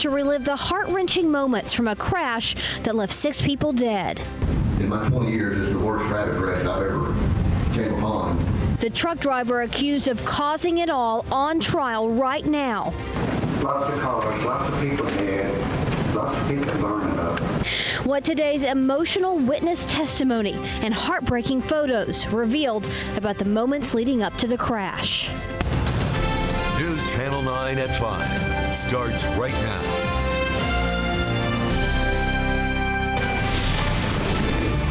to relive the heart-wrenching moments from a crash that left 6 people dead. In my 20 years, it's the worst traffic wreck I've ever came upon. The truck driver accused of causing it all on trial right now. Lots of cars, lots of people dead, lots of people burning up. What today's emotional witness testimony and heartbreaking photos revealed about the moments leading up to the crash. News Channel 9 at 5 starts right now.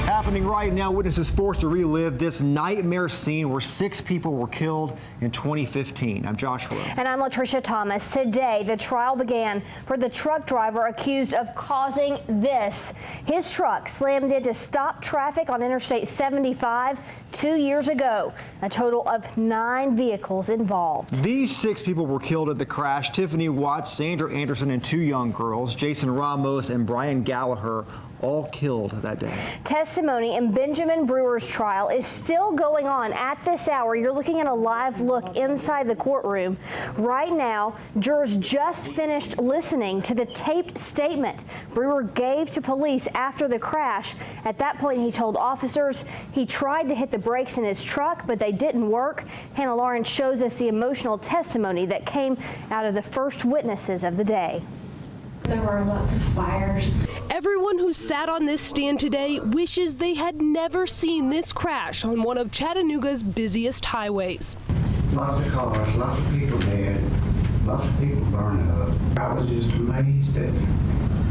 Happening right now, witnesses forced to relive this nightmare scene where 6 people were killed in 2015. I'm Joshua. And I'm Latricia Thomas. Today, the trial began for the truck driver accused of causing this. His truck slammed into stop traffic on Interstate 75 2 years ago. A total of 9 vehicles involved. These 6 people were killed at the crash. Tiffany Watts, Sandra Anderson, and 2 young girls, Jason Ramos and Brian Gallagher, all killed that day. Testimony in Benjamin Brewer's trial is still going on at this hour. You're looking at a live look inside the courtroom. Right now, jurors just finished listening to the taped statement Brewer gave to police after the crash. At that point, he told officers he tried to hit the brakes in his truck, but they didn't work. Hannah Lawrence shows us the emotional testimony that came out of the first witnesses of the day. There were lots of fires. Everyone who sat on this stand today wishes they had never seen this crash on one of Chattanooga's busiest highways. Lots of cars, lots of people dead, lots of people burning up. I was just amazed at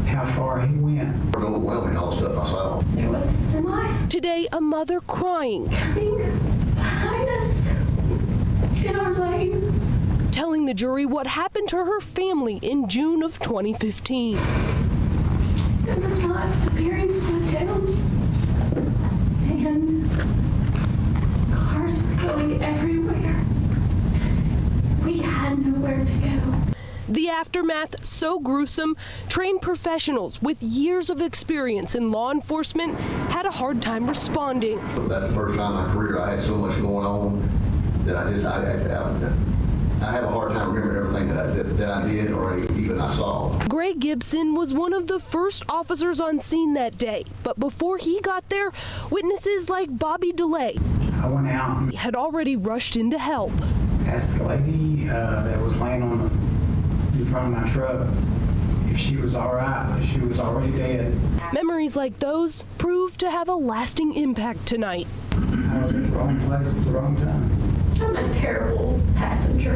how far he went. It was overwhelming, all the stuff I saw. There was some life Today, a mother crying, behind us in our lane. telling the jury what happened to her family in June of 2015. It was not appearing to slow down. And cars were going everywhere. We had nowhere to go. The aftermath so gruesome, trained professionals with years of experience in law enforcement had a hard time responding. That's the first time in my career I had so much going on that I have a hard time remembering everything that I did or even I saw. Greg Gibson was one of the first officers on scene that day, but before he got there, witnesses like Bobby DeLay I went out and had already rushed in to help. asked the lady that was laying in front of my truck if she was all right, but she was already dead. Memories like those proved to have a lasting impact tonight. I was at the wrong place at the wrong time. I'm a terrible passenger.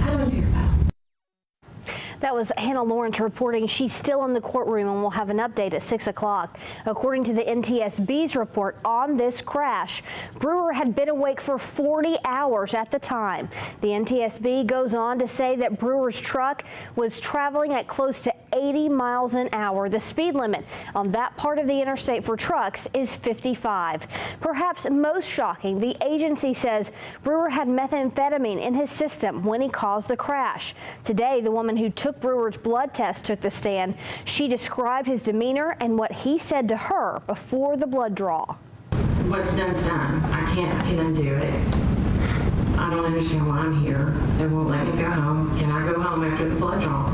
I don't care about it. That was Hannah Lawrence reporting. She's still in the courtroom and we'll have an update at 6 o'clock. According to the NTSB's report on this crash, Brewer had been awake for 40 hours at the time. The NTSB goes on to say that Brewer's truck was traveling at close to 80 miles an hour. The speed limit on that part of the interstate for trucks is 55. Perhaps most shocking, the agency says Brewer had methamphetamine in his system when he caused the crash. Today, the woman who took Brewer's blood test took the stand. She described his demeanor and what he said to her before the blood draw. What's done's done. I can't undo it. I don't understand why I'm here. They won't let me go home. Can I go home after the blood draw?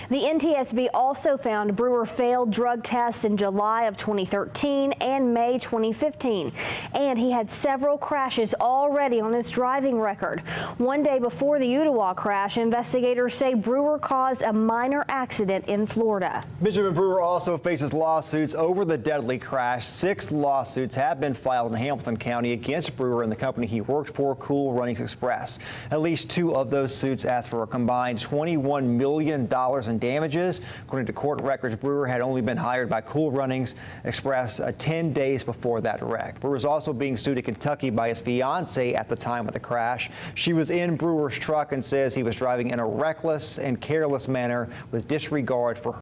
The NTSB also found Brewer failed drug tests in July of 2013 and May 2015, and he had several crashes already on his driving record. One day before the Ottawa crash, investigators say Brewer caused a minor accident in Florida. Benjamin Brewer also faces lawsuits over the deadly crash. 6 lawsuits have been filed in Hamilton County against Brewer and the company he worked for, Cool Runnings Express. At least 2 of those suits asked for a combined $21 million in damages. According to court records, Brewer had only been hired by Cool Runnings Express 10 days before that wreck. Brewer is also being sued in Kentucky by his fiancee at the time of the crash. She was in Brewer's truck and says he was driving in a reckless and careless manner with disregard for